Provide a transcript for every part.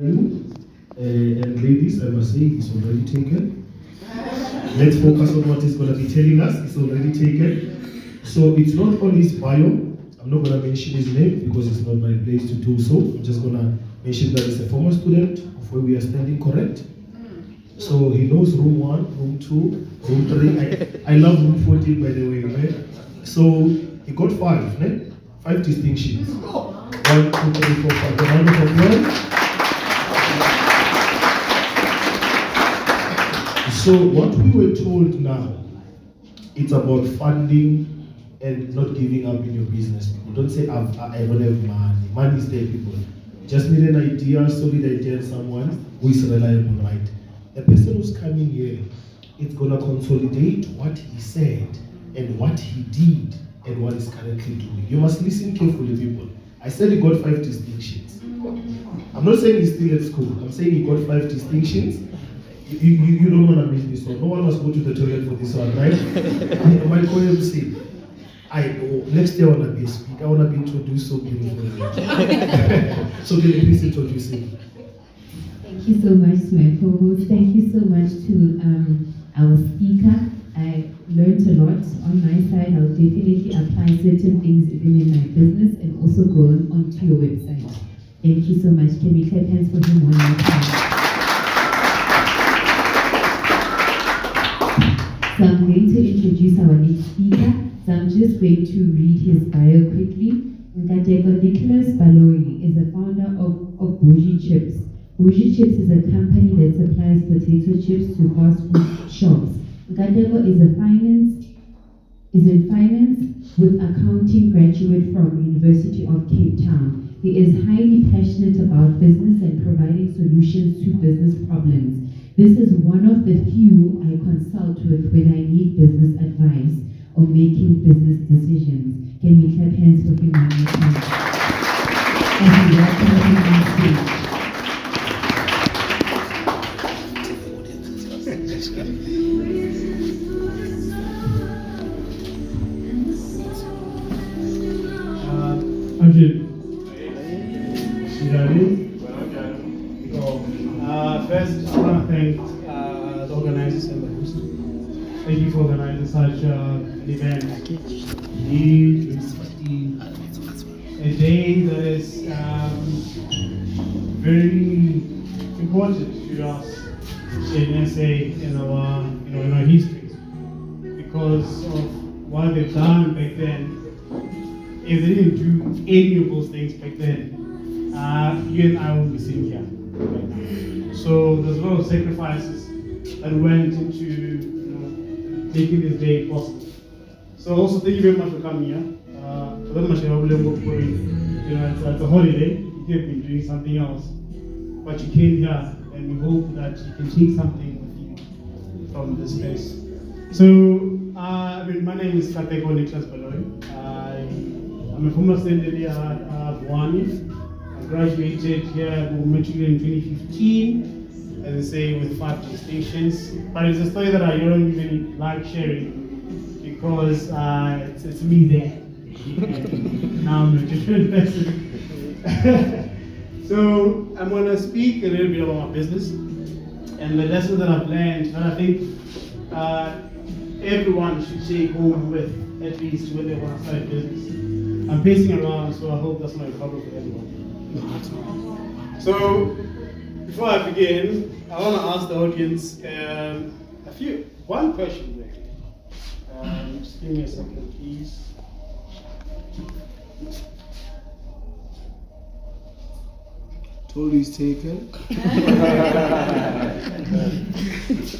And ladies, I must say, it's already taken. Let's focus on what he's going to be telling us. It's already taken. So it's not on his bio. I'm not going to mention his name because it's not my place to do so. I'm just going to mention that he's a former student of where we are standing, correct? So he knows room 1, room 2, room 3. I love room 14, by the way. Right? So he got 5, right? 5 distinctions. 1, 2, 3, 4, 5. A round of applause. So what we were told now, it's about funding and not giving up in your business. People don't say, I don't have money. Money is there, people. Just need an idea, solid idea, and someone who is reliable, right? The person who's coming here, it's going to consolidate what he said and what he did and what he's currently doing. You must listen carefully, people. I said he got 5 distinctions. I'm not saying he's still at school. I'm saying he got 5 distinctions. You don't want to miss this one. No one must go to the toilet for this one, right? My colleague say, next year I want to be a speaker. I want to be introduced so beautifully. So can you please introduce him? Thank you so much to my co-host. Thank you so much to our speaker. I learned a lot on my side. I'll definitely apply certain things even in my business and also go onto your website. Thank you so much. Can we clap hands for him one more time? So I'm going to introduce our next speaker. So I'm just going to read his bio quickly. Nkateko Baloi is the founder of Bougie Chips. Bougie Chips is a company that supplies potato chips to fast food shops. Nkateko is in finance with accounting graduate from University of Cape Town. He is highly passionate about business and providing solutions to business problems. This is one of the few I consult with when I need business advice or making business decisions. Can we clap hands for him one more time? And we welcome him on stage. First, I want to thank the organizers and the host. Thank you for organizing such an event. A day that is very important to us in SA in our history, because of what they've done back then. If they didn't do any of those things back then, you and I won't be sitting here right now. So there's a lot of sacrifices that went into making this day possible. So also thank you very much for coming here. It's a holiday. You could have been doing something else, but you came here, and we hope that you can take something with you from this place. So my name is Nkateko Baloi. I'm a former student at Bwani. I graduated here matriculate in 2015, as I say, with 5 distinctions. But it's a story that I don't even like sharing because it's me there. Now I'm a different person. So I'm going to speak a little bit about my business and the lessons that I've learned that I think everyone should take home with, at least when they want to start a business. I'm pacing around, so I hope that's not a problem for everyone. So, before I begin, I want to ask the audience one question really. Just give me a second, please. Told he's taken.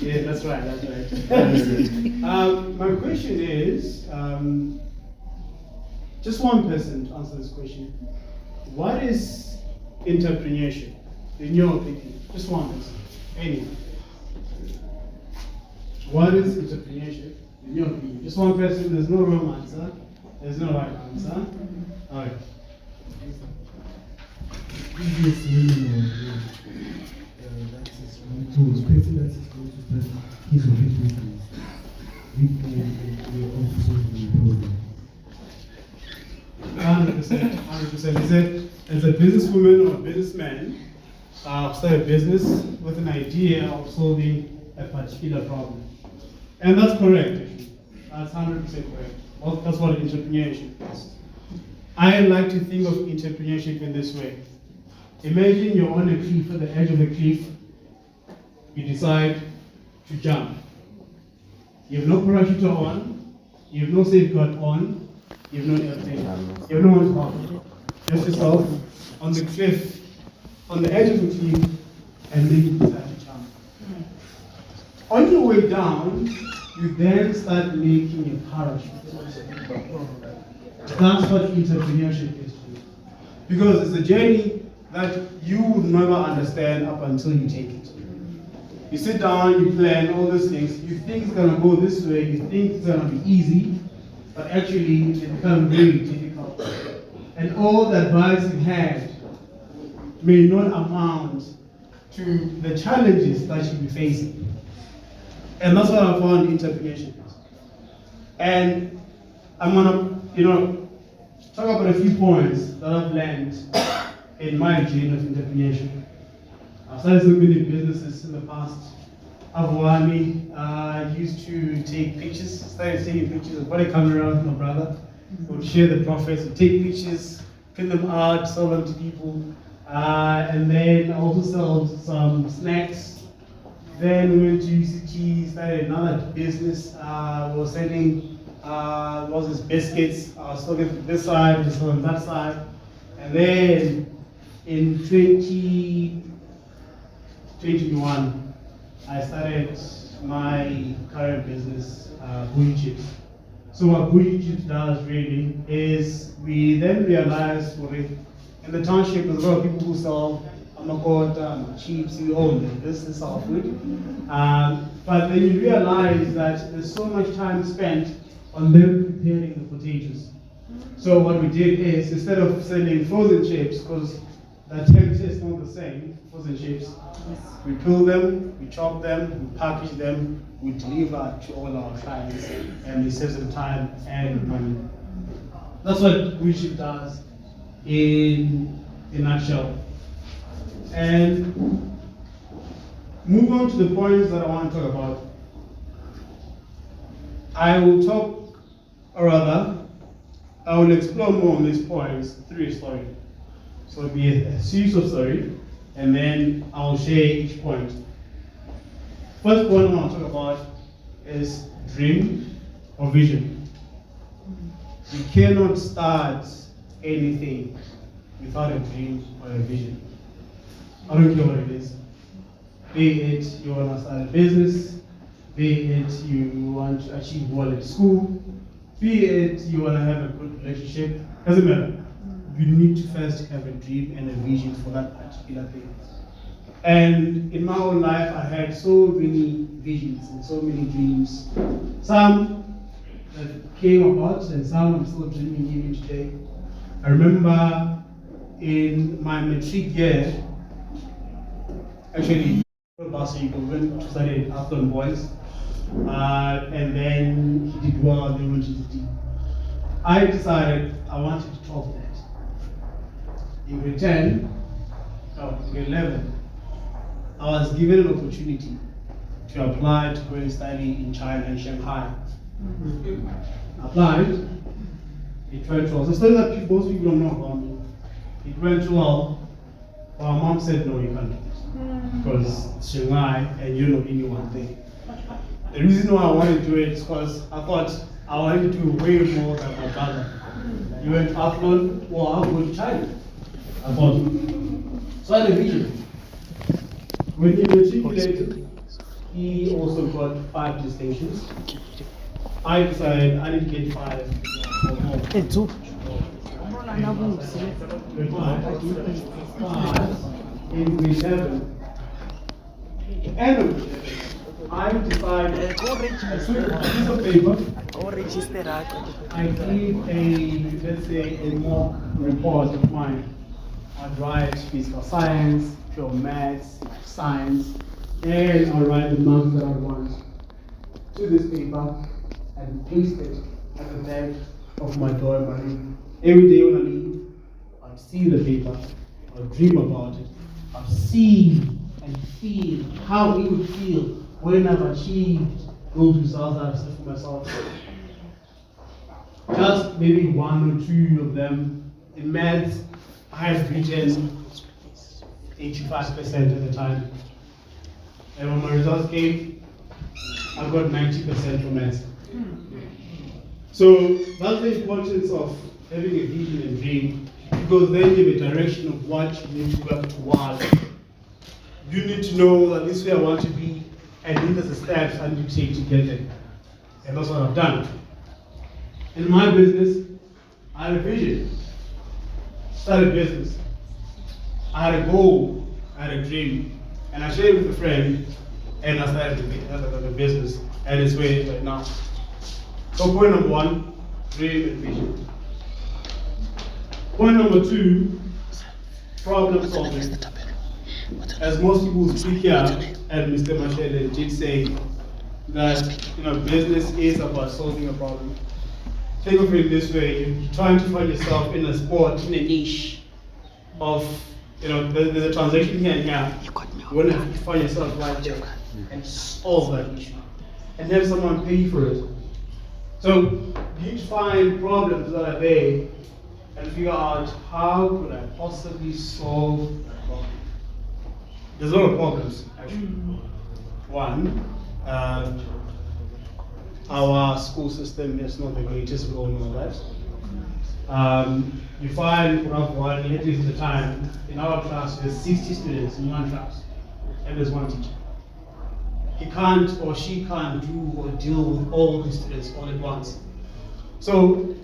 Yeah, that's right. My question is, just one person to answer this question. What is entrepreneurship, in your opinion? Just one person. Anyone. What is entrepreneurship, in your opinion? Just one person. There's no wrong answer. There's no right answer. All right. As a businesswoman or a businessman, start a business with an idea of solving a particular problem. And that's correct, actually. That's 100% correct. Well, that's what entrepreneurship is. I like to think of entrepreneurship in this way. Imagine you're on a cliff, at the edge of a cliff, you decide to jump. You have no parachute on, you have no safeguard on, you have no airplane, you have no one to help. Just yourself on the cliff, on the edge of the cliff, and then you decide to jump. On your way down, you then start making a parachute. That's what entrepreneurship is to you. Because it's a journey that you would never understand up until you take it. You sit down, you plan all these things, you think it's gonna go this way, you think it's gonna be easy, but actually it becomes very difficult. And all the advice you had may not amount to the challenges that you'll be facing. And that's what I found entrepreneurship is. And I'm gonna, talk about a few points that I've learned in my journey of entrepreneurship. I've started so many businesses in the past. I used to take pictures, started taking pictures. I bought a camera with my brother. We would share the profits, we'd take pictures, print them out, sell them to people. And then I also sold some snacks. Then we went to UCT, started another business. We were selling this biscuits. I was talking to this side, just on that side. And then in 2021, I started my current business, Bougie Chips. So what Bougie Chips does really is we then realized in the township there's a lot of people who sell amakota, chips, we own them. This is our food. But then you realize that there's so much time spent on them preparing the potatoes. So what we did is, instead of selling frozen chips, because the attempt is not the same, frozen chips, we peel them, we chop them, we package them, we deliver to all our clients, and it saves them time and money. That's what Bougie Chip does in a nutshell. And move on to the points that I want to talk about. I will explore more on these points through a story. So it'll be a series of stories, and then I'll share each point. First point I want to talk about is dream or vision. You cannot start anything without a dream or a vision. I don't care what it is. Be it you want to start a business, be it you want to achieve well at school, be it you want to have a good relationship, doesn't matter. You need to first have a dream and a vision for that particular thing. And in my own life, I had so many visions and so many dreams. Some that came about and some I'm still dreaming even today. I remember in my matric year, actually, last week we went to study at Athlon Boys, and then he did well, then went to the D. I decided I wanted to top that. In grade 10, grade 11, I was given an opportunity to apply to go and study in China and Shanghai. Applied, it went well. So studies that most people don't know about me. It went well, but my mom said, no, you can't do it. Because it's Shanghai and you don't know anyone there. The reason why I wanted to do it is because I thought I wanted to do way more than my brother. You went to Athlon, well, I'll go to China. I thought, so I had a vision. When he matriculated, he also got 5 distinctions. I decided I need to get 5 or more. In grade 7, end of grade 7, I decided I took a piece of paper, I gave let's say, a mock report of mine. I'd write physical science, pure maths, science, and I'll write the marks that I want to this paper and paste it at the back of my door in my room. Every day when I leave, I'd see the paper, I'd dream about it, I've seen and feel how it would feel when I've achieved those results that I've set for myself. Just maybe one or two of them. In maths, I have written 85% at the time. And when my results came, I got 90% for maths. So that's the importance of having a vision and dream, because then you have a direction of what you need to work towards. You need to know that this is where I want to be, and these are the steps I need to take to get there. And that's what I've done. In my business, I had a vision. Started a business. I had a goal, I had a dream, and I shared it with a friend, and I started the business, and it's where it is right now. So point number one, dream and vision. Point number two, problem solving. As most people speak here, and Mr. Mashele did say that business is about solving a problem. Think of it this way: you're trying to find yourself in a sport, in a niche of, there's a transaction here and here. You want to find yourself right there and solve that issue, and have someone pay for it. So you need to find problems that are there and figure out how could I possibly solve that problem. There's a lot of problems actually. One, our school system is not the greatest, we all know that. You find, for example, at least at the time, in our class there's 60 students in one class, and there's one teacher. He can't or she can't do or deal with all the students all at once. So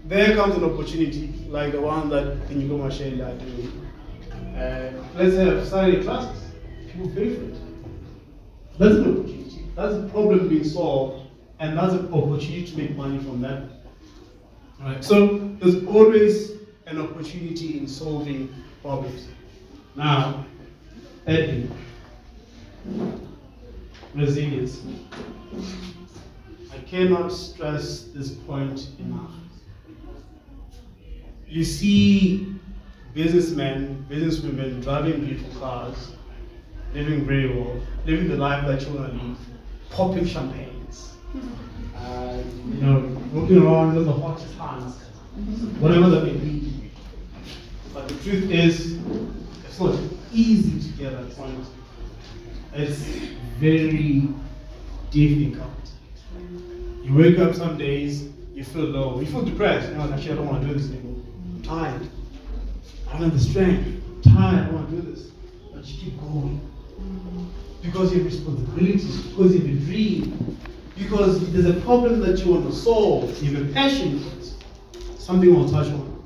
there comes an opportunity like the one that Nkateko Baloi are doing. Let's have Saturday classes. People pay for it. That's an opportunity. That's a problem being solved, and that's an opportunity to make money from that. Right. So there's always an opportunity in solving problems. Now, Edwin. Resilience. I cannot stress this point enough. You see businessmen, businesswomen driving beautiful cars, living very well, living the life that you want to live, popping champagnes, walking around with the hottest hands, whatever that may be. But the truth is, it's not easy to get that point. It's very difficult. You wake up some days, you feel low, you feel depressed. Actually, I don't want to do this anymore. I'm tired. I don't have the strength. I'm tired. I don't want to do this. But you keep going. Because you have responsibilities, because you have a dream, because there's a problem that you want to solve, you have a passion for it. Something I'll touch on.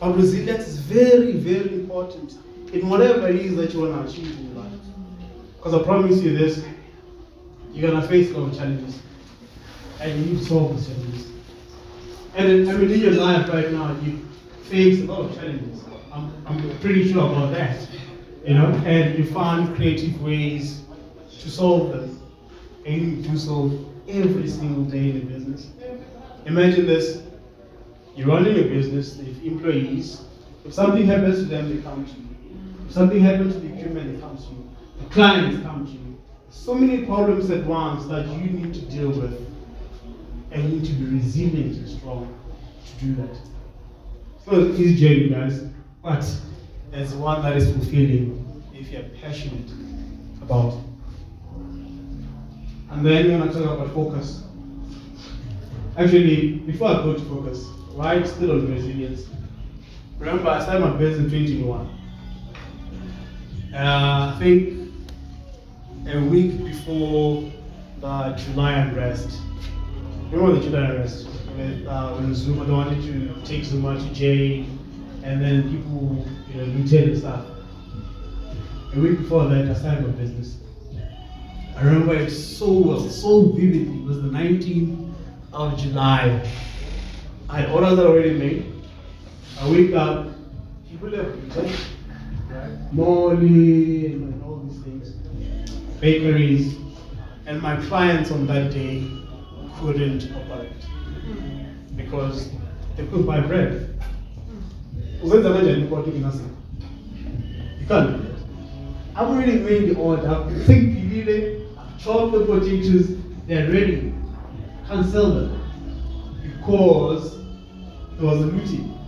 But resilience is very, very important in whatever it is that you want to achieve in your life. Because I promise you this, you're going to face a lot of challenges. And you need to solve those challenges. And in your life right now, you face a lot of challenges. I'm pretty sure about that. And you find creative ways to solve them. And you do so every single day in the business. Imagine this, you're running a business, they have employees. If something happens to them, they come to you. If something happens to the equipment, they come to you. The clients come to you. So many problems at once that you need to deal with. And you need to be resilient and strong to do that. It's not an easy journey, guys, but it's one that is fulfilling if you're passionate about it. And then we're going to talk about focus. Actually, before I go to focus, right, still on resilience. Remember, I started my business in 2021. I think a week before the July unrest. Remember the July unrest? When Zuma wanted to take Zuma to jail, and then people, looted and stuff. A week before that, I started my business. I remember it so well, so vividly. It was the 19th of July. I had orders already made. I wake up, people have looted, right? Molly and all these things, bakeries, and my clients on that day couldn't operate because they couldn't buy bread. You can't do that. I've already made the order. I've picked the I've chopped the potatoes, they're ready. Can't sell them because there was a meeting.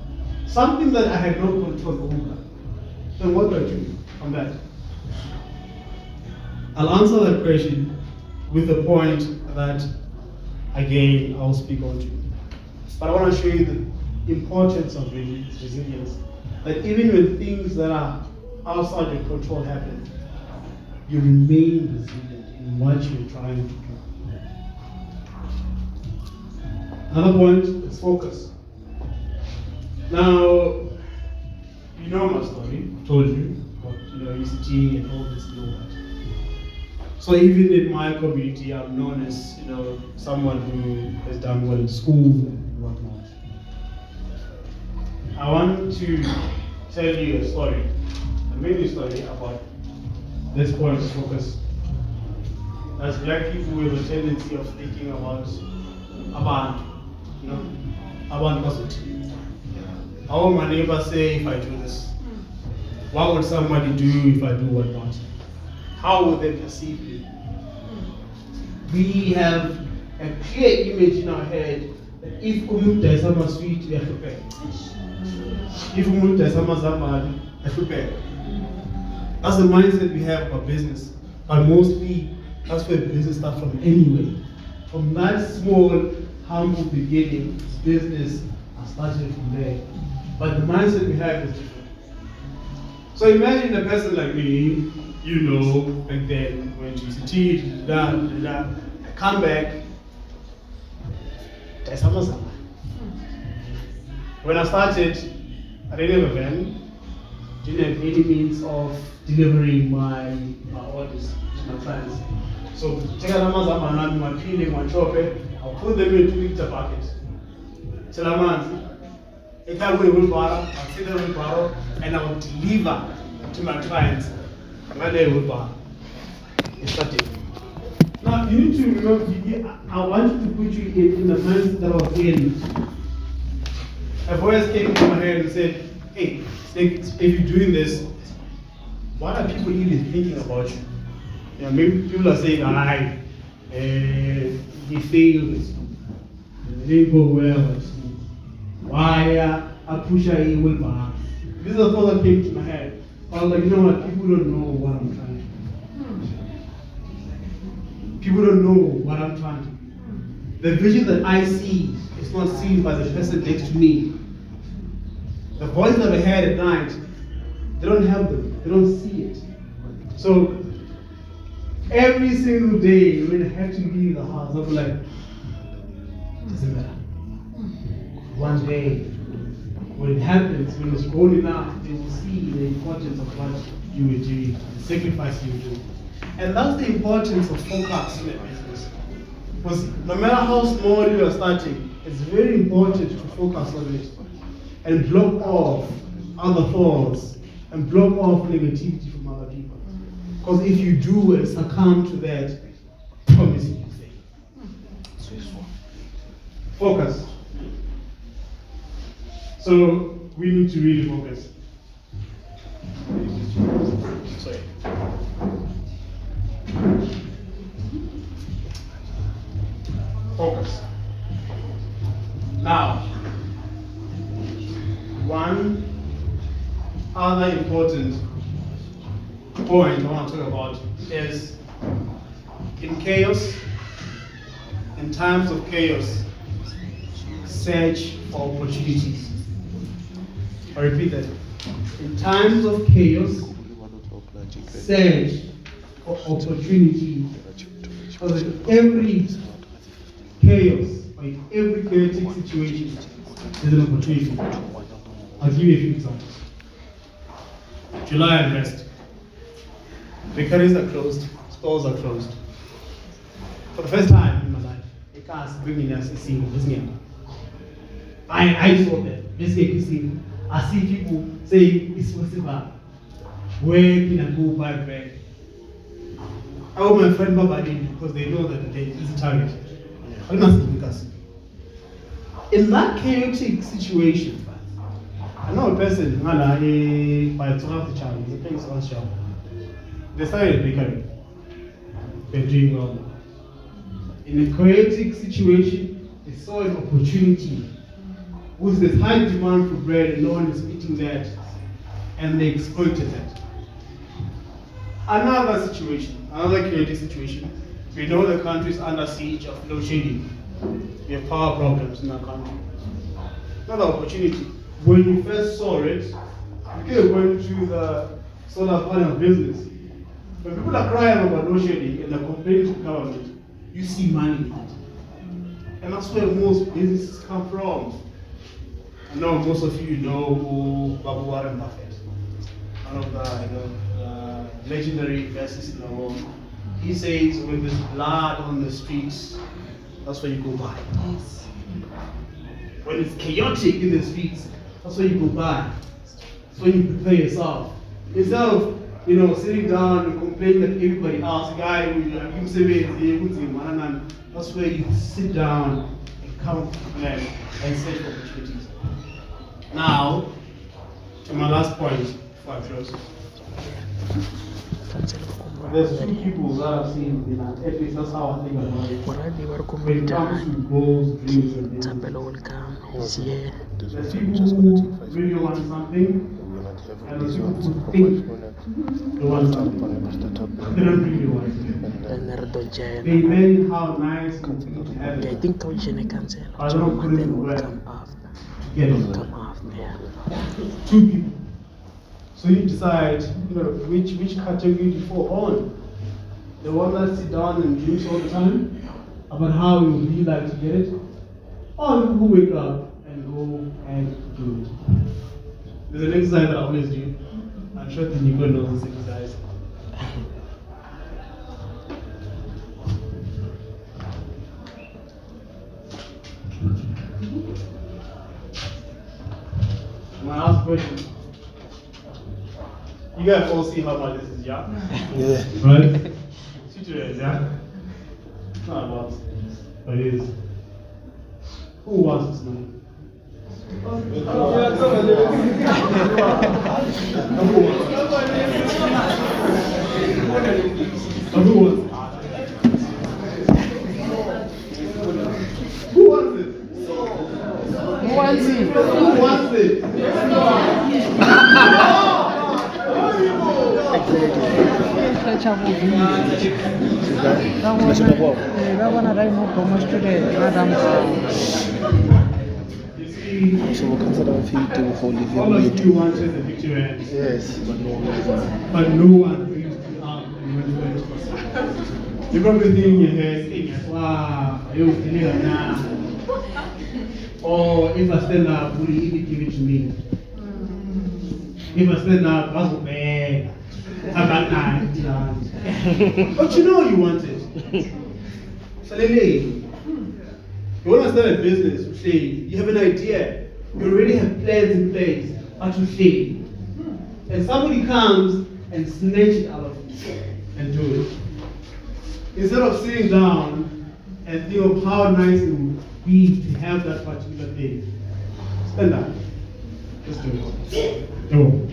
Something that I had no control over. Then what do I do on that? I'll answer that question with the point that, again, I'll speak on to. But I want to show you the importance of resilience. That even when things that are outside your control happen, you remain resilient in what you're trying to do. Another point is focus. Now, you know my story. I told you about UCT and all this and all that. So even in my community, I'm known as someone who has done well in school and whatnot. I want to tell you a story, a mini story about this point of focus. As black people, we have a tendency of thinking about positive. How will my neighbor say if I do this? What would somebody do if I do what not? How would they perceive me? We have a clear image in our head that if umuntu isama sweet, we are prepared. If umuntu isama zambali, we are prepared. That's the mindset we have about business. But mostly, that's where business starts from anyway. From that small, humble beginning, business has started from there. But the mindset we have is different. So imagine a person like me, back then, went to UCT, I come back, when I started, I didn't have a van, didn't have any means of delivering my orders to my clients. So, my peeling, my chopping, I'll put them into a 2-liter bucket. Till a month. If I go to I'll sit there with borrow and I will deliver to my clients. When they will borrow. It's starting. Now you need to remember, I want to put you in the mindset that I was in. A voice came into my head and said, hey, if you're doing this, what are people even thinking about you? Maybe people are saying, he failed, it didn't go well. Why I push a will bar. This is the thought that came to my head. I was like, you know what? People don't know what I'm trying to do. People don't know what I'm trying to do. The vision that I see is not seen by the person next to me. The voice that I had at night, they don't have them. They don't see it. So every single day when I have to leave the house, I'll be like, it doesn't matter. One day, when it happens, when it's grown enough, they will see the importance of what you were doing, the sacrifice you were doing. And that's the importance of focus in a business. Because no matter how small you are starting, it's very important to focus on it and block off other thoughts and block off negativity from other people. Because if you do and succumb to that, promise you fail. Focus. So we need to really focus. Sorry. Focus. Now, one other important point I want to talk about is in chaos, in times of chaos, search for opportunities. I repeat that. In times of chaos, search for opportunity. Because in every chaos, or in every chaotic situation, there's an opportunity. I'll give you a few examples. July unrest. Bakeries are closed, stores are closed. For the first time in my life, a car is bringing us a single business. I saw that. Basically, I see people saying it's possible. Where can I go buy bread? I want my friend Baba did because they know that they is a target. In that chaotic situation, I know a person, by 12 child, he's a famous on shop. They started bakery. They're doing well. In a chaotic situation, they saw an opportunity. With this high demand for bread and no one is eating that, and they exploited that. Another situation, another chaotic situation. We know the country is under siege of load shedding. We have power problems in our country. Another opportunity. When you first saw it, you could have went to the solar panel business. When people are crying about load shedding and they're complaining to the government, you see money in it. And that's where most businesses come from. I know most of you know who Babu Warren Buffett, one of the legendary investors in the world. He says when there's blood on the streets, that's where you go buy. Yes. When it's chaotic in the streets, that's where you go buy. That's where you prepare yourself. Instead of sitting down and complaining that everybody else, guy, that's where you sit down and come up with a plan and search for opportunities. Now, to my last point before I close. There's two people that I've seen, at least that's how I think about it. When it comes to goals, dreams, and visions. There's people who really want something, and there's people who think they want something. They don't really want it. They imagine how nice it would be to have it. I don't put it in work to get it. Two people. So you decide, which category do you fall on. The one that sit down and dreams all the time about how it would be like to get it, or the people who wake up and go and do it. There's an exercise that I always do. I'm sure that you're going to know this exercise. My last question. You guys all see how much this is, yeah? Yeah. Right? Situated, yeah? It's not about, but it is. Who wants this money? Who wants it? Who wants it? Who wants it? So we consider all of you wanted the victory hands. Yes, But no one brings you out and went to it possible. You probably think in your head, wow, you deliver now. Or if I stand up, will you give it to me? If I stand up, that's what bad. I got nine. But you know you want it. So you want to start a business, you say, you have an idea, you already have plans in place, but you fail. And somebody comes and snatch it out of you and do it. Instead of sitting down and think of how nice it would be to have that particular thing, stand up. Let's do it. Go.